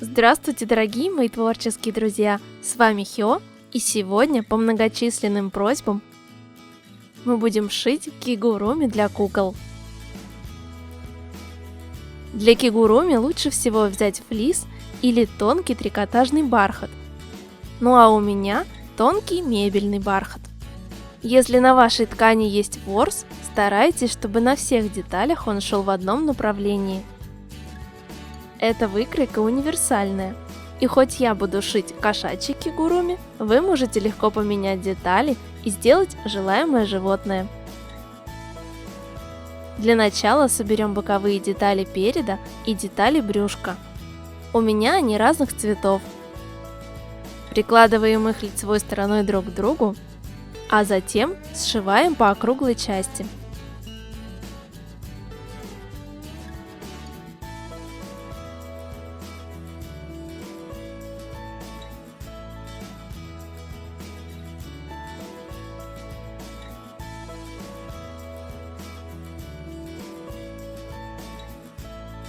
Здравствуйте, дорогие мои творческие друзья! С вами Хио, и сегодня по многочисленным просьбам мы будем шить кигуруми для кукол. Для кигуруми лучше всего взять флис или тонкий трикотажный бархат. Ну а у меня тонкий мебельный бархат. Если на вашей ткани есть ворс, старайтесь, чтобы на всех деталях он шел в одном направлении. Эта выкройка универсальная, и хоть я буду шить кошачьи кигуруми, вы можете легко поменять детали и сделать желаемое животное. Для начала соберем боковые детали переда и детали брюшка. У меня они разных цветов. Прикладываем их лицевой стороной друг к другу, а затем сшиваем по округлой части.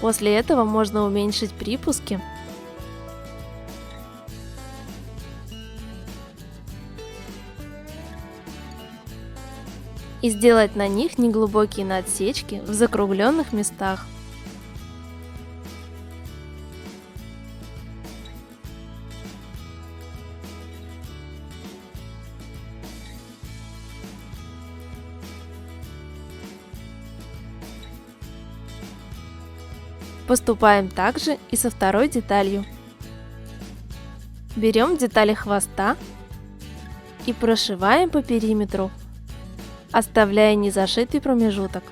После этого можно уменьшить припуски и сделать на них неглубокие надсечки в закругленных местах. Поступаем также и со второй деталью. Берем детали хвоста и прошиваем по периметру, оставляя незашитый промежуток.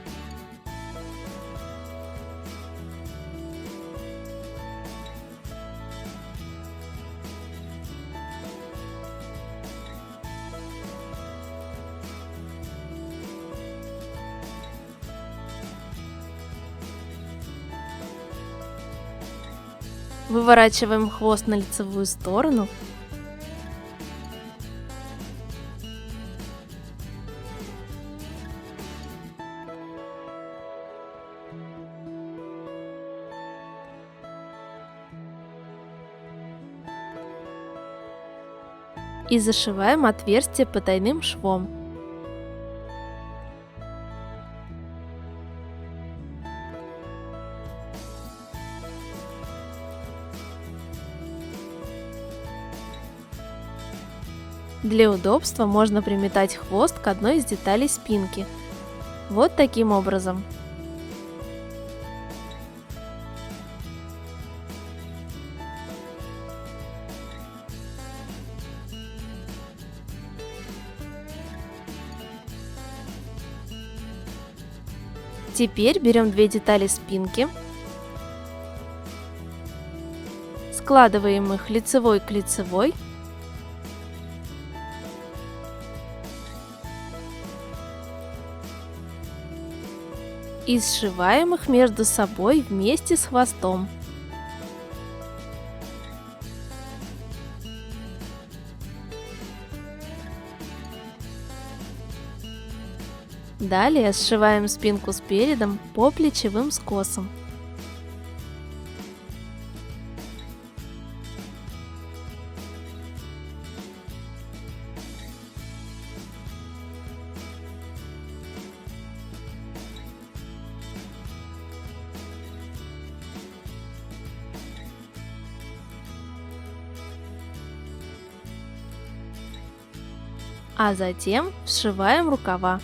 Выворачиваем хвост на лицевую сторону . И зашиваем отверстие потайным швом. Для удобства можно приметать хвост к одной из деталей спинки. Вот таким образом. Теперь берем две детали спинки, складываем их лицевой к лицевой . И сшиваем их между собой вместе с хвостом. Далее сшиваем спинку с передом по плечевым скосам. А затем сшиваем рукава.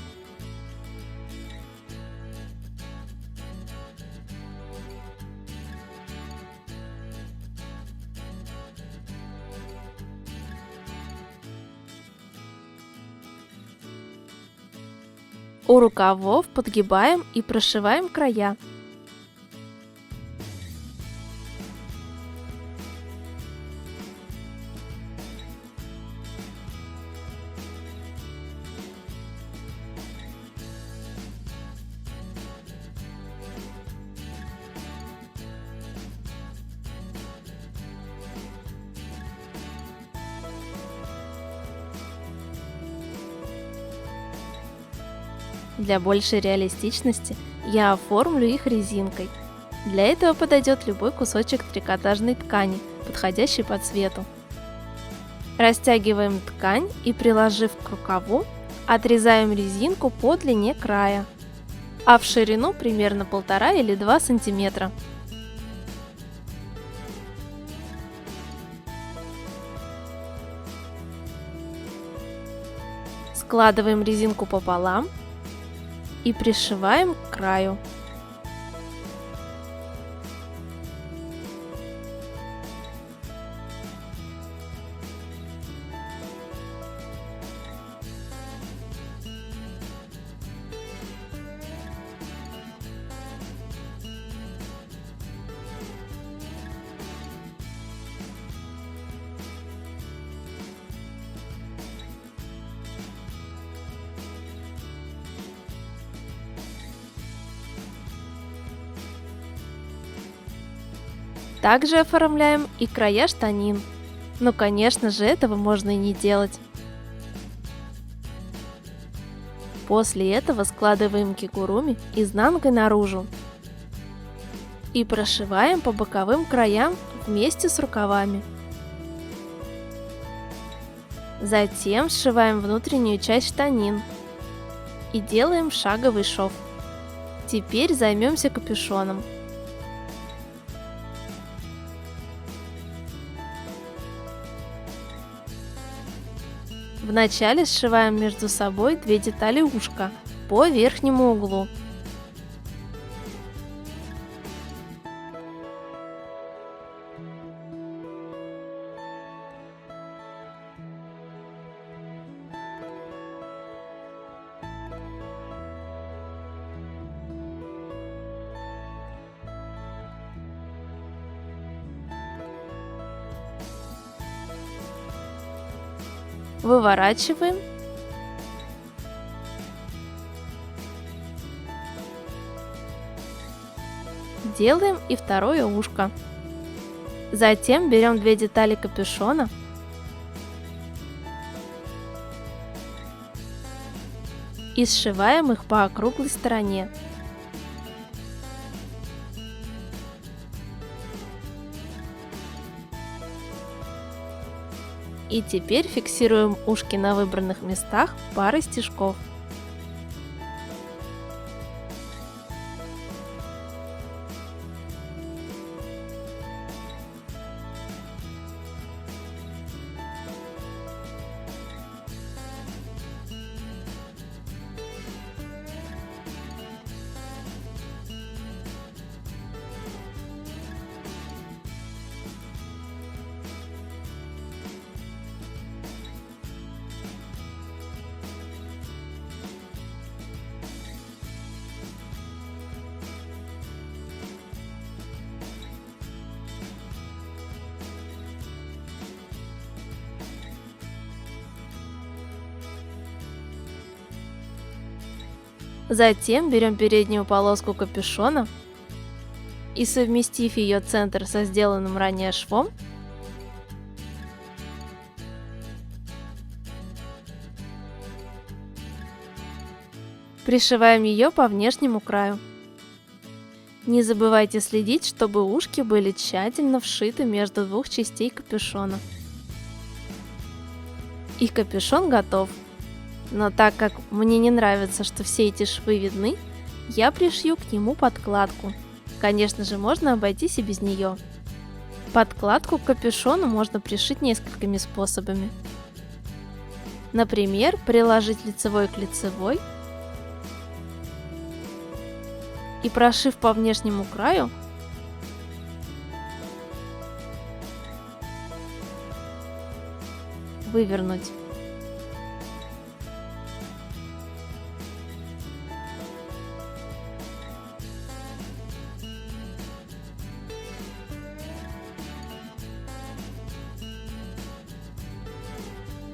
У рукавов подгибаем и прошиваем края. Для большей реалистичности я оформлю их резинкой. Для этого подойдет любой кусочек трикотажной ткани, подходящий по цвету. Растягиваем ткань и, приложив к рукаву, отрезаем резинку по длине края, а в ширину примерно 1,5 или 2 см. Складываем резинку пополам и пришиваем к краю. Также оформляем и края штанин. Но, конечно же, этого можно и не делать. После этого складываем кигуруми изнанкой наружу и прошиваем по боковым краям вместе с рукавами. Затем сшиваем внутреннюю часть штанин и делаем шаговый шов. Теперь займемся капюшоном. Вначале сшиваем между собой 2 детали ушка по верхнему углу. Выворачиваем . Делаем и второе ушко. Затем берем 2 детали капюшона и сшиваем их по округлой стороне. И теперь фиксируем ушки на выбранных местах парой стежков. Затем берем переднюю полоску капюшона и, совместив ее центр со сделанным ранее швом, пришиваем ее по внешнему краю. Не забывайте следить, чтобы ушки были тщательно вшиты между 2 частей капюшона. И капюшон готов. Но так как мне не нравится, что все эти швы видны, я пришью к нему подкладку. Конечно же, можно обойтись и без нее. Подкладку к капюшону можно пришить несколькими способами. Например, приложить лицевой к лицевой и, прошив по внешнему краю, вывернуть.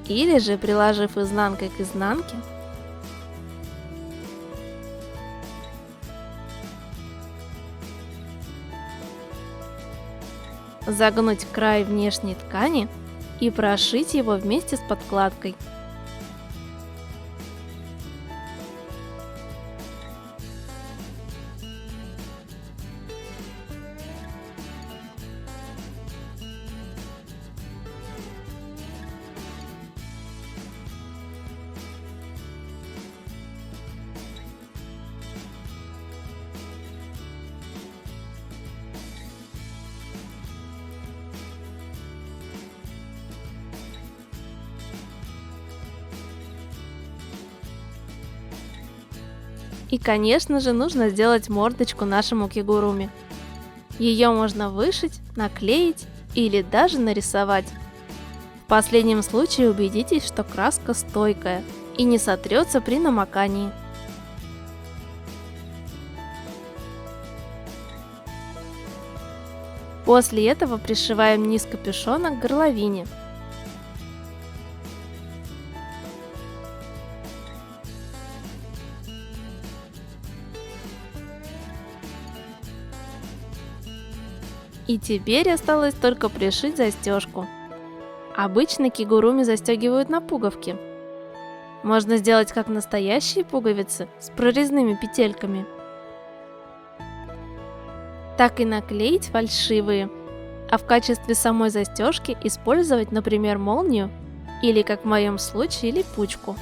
Или же, приложив изнанкой к изнанке, загнуть край внешней ткани и прошить его вместе с подкладкой. И, конечно же, нужно сделать мордочку нашему кигуруми. Ее можно вышить, наклеить или даже нарисовать. В последнем случае убедитесь, что краска стойкая и не сотрется при намокании. После этого пришиваем низ капюшона к горловине. И теперь осталось только пришить застежку. Обычно кигуруми застегивают на пуговки. Можно сделать как настоящие пуговицы с прорезными петельками, так и наклеить фальшивые, а в качестве самой застежки использовать, например, молнию или, как в моем случае, липучку.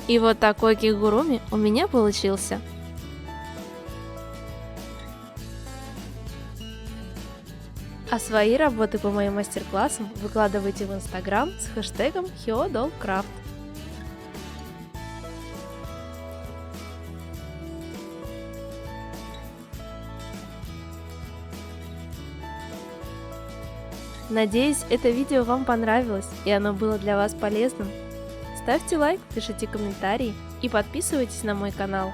И вот такой кигуруми у меня получился. А свои работы по моим мастер-классам выкладывайте в Instagram с хэштегом HyoDollCraft. Надеюсь, это видео вам понравилось и оно было для вас полезным. Ставьте лайк, пишите комментарии и подписывайтесь на мой канал.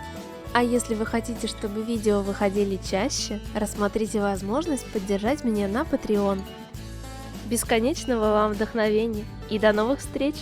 А если вы хотите, чтобы видео выходили чаще, рассмотрите возможность поддержать меня на Patreon. Бесконечного вам вдохновения и до новых встреч!